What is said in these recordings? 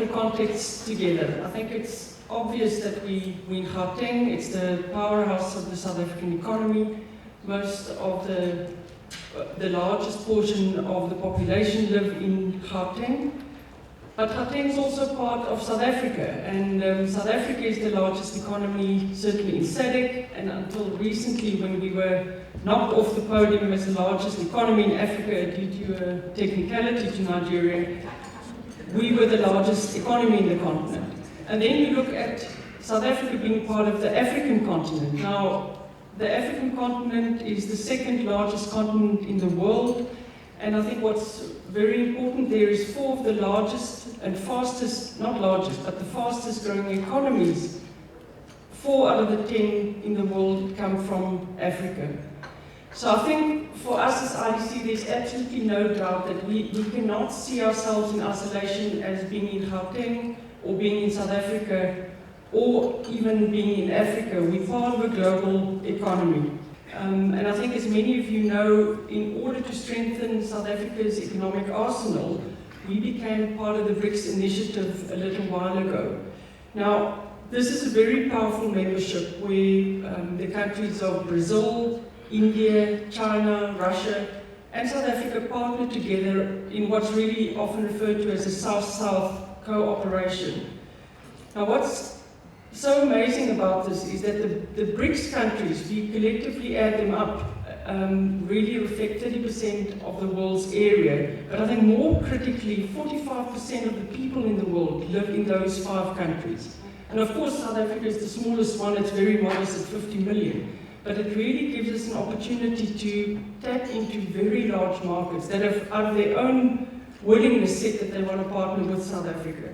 local context together. I think it's obvious that we're in Gauteng. It's the powerhouse of the South African economy. Most of the largest portion of the population live in Gauteng. But Gauteng is also part of South Africa, and South Africa is the largest economy, certainly in SADC, and until recently, when we were knocked off the podium as the largest economy in Africa due to a technicality to Nigeria, we were the largest economy in the continent. And then you look at South Africa being part of the African continent. Now, the African continent is the second largest continent in the world, and I think what's very important there is 4 of the largest and fastest, not largest, but the fastest growing economies, 4 out of the 10 in the world come from Africa. So I think for us as IDC, there's absolutely no doubt that we cannot see ourselves in isolation as being in Gauteng or being in South Africa or even being in Africa. We're part of a global economy. And I think, as many of you know, in order to strengthen South Africa's economic arsenal, we became part of the BRICS initiative a little while ago. Now, this is a very powerful membership where the countries of Brazil, India, China, Russia, and South Africa partner together in what's really often referred to as a South-South cooperation. Now, what's so amazing about this is that the BRICS countries, if you collectively add them up, really reflect 30% of the world's area. But I think more critically, 45% of the people in the world live in those 5 countries. And of course, South Africa is the smallest one. It's very modest at 50 million. But it really gives us an opportunity to tap into very large markets that have, out of their own willingness, said that they want to partner with South Africa.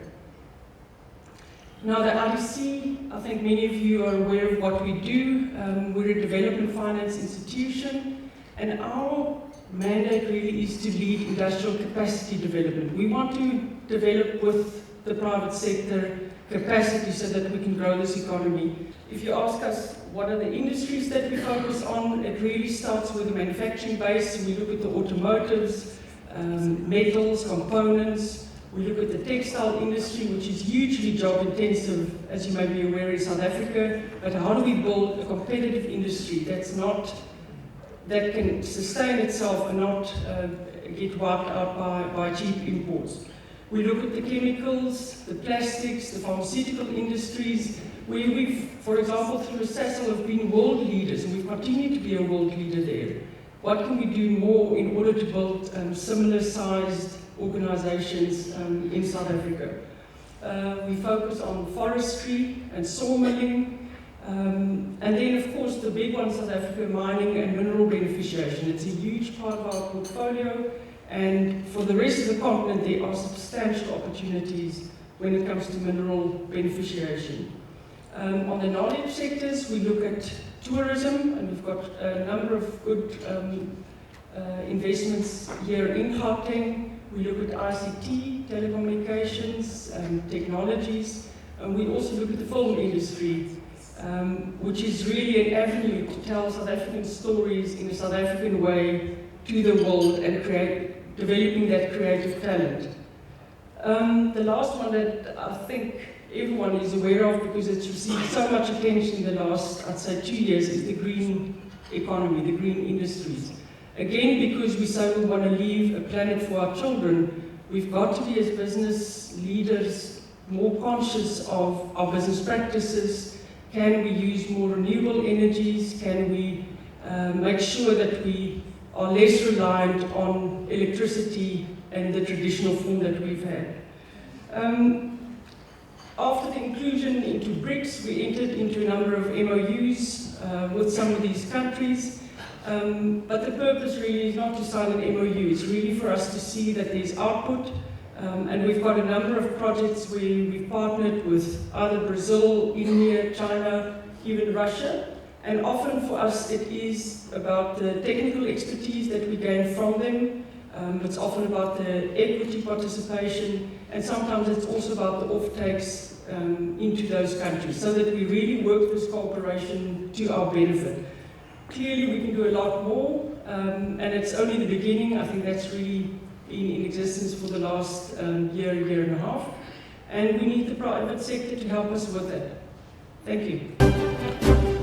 Now, the IDC, I think many of you are aware of what we do. We're a development finance institution, and our mandate really is to lead industrial capacity development. We want to develop with the private sector capacity so that we can grow this economy. If you ask us what are the industries that we focus on, it really starts with the manufacturing base. We look at the automotives, metals, components. We look at the textile industry, which is hugely job intensive, as you may be aware, in South Africa. But how do we build a competitive industry that can sustain itself and not get wiped out by cheap imports? We look at the chemicals, the plastics, the pharmaceutical industries, where we've, for example, through SASL have been world leaders, and we've continued to be a world leader there. What can we do more in order to build similar sized organizations in South Africa? We focus on forestry and sawmilling, and then of course the big one, South Africa, mining and mineral beneficiation. It's a huge part of our portfolio, and for the rest of the continent there are substantial opportunities when it comes to mineral beneficiation. On the knowledge sectors, we look at tourism, and we've got a number of good investments here in Gauteng. We look at ICT, telecommunications, technologies, and we also look at the film industry, which is really an avenue to tell South African stories in a South African way to the world and developing that creative talent. The last one that I think everyone is aware of, because it's received so much attention in the last, I'd say, 2 years, is the green economy, the green industries. Again, because we say we want to leave a planet for our children, we've got to be, as business leaders, more conscious of our business practices. Can we use more renewable energies? Can we make sure that we are less reliant on electricity and the traditional form that we've had? After the inclusion into BRICS, we entered into a number of MOUs with some of these countries. But the purpose really is not to sign an MOU, it's really for us to see that there's output. And we've got a number of projects where we've partnered with either Brazil, India, China, even Russia. And often for us it is about the technical expertise that we gain from them. It's often about the equity participation, and sometimes it's also about the offtakes into those countries, so that we really work this cooperation to our benefit. Clearly we can do a lot more, and it's only the beginning. I think that's really been in existence for the last year and a half. and we need the private sector to help us with it. Thank you.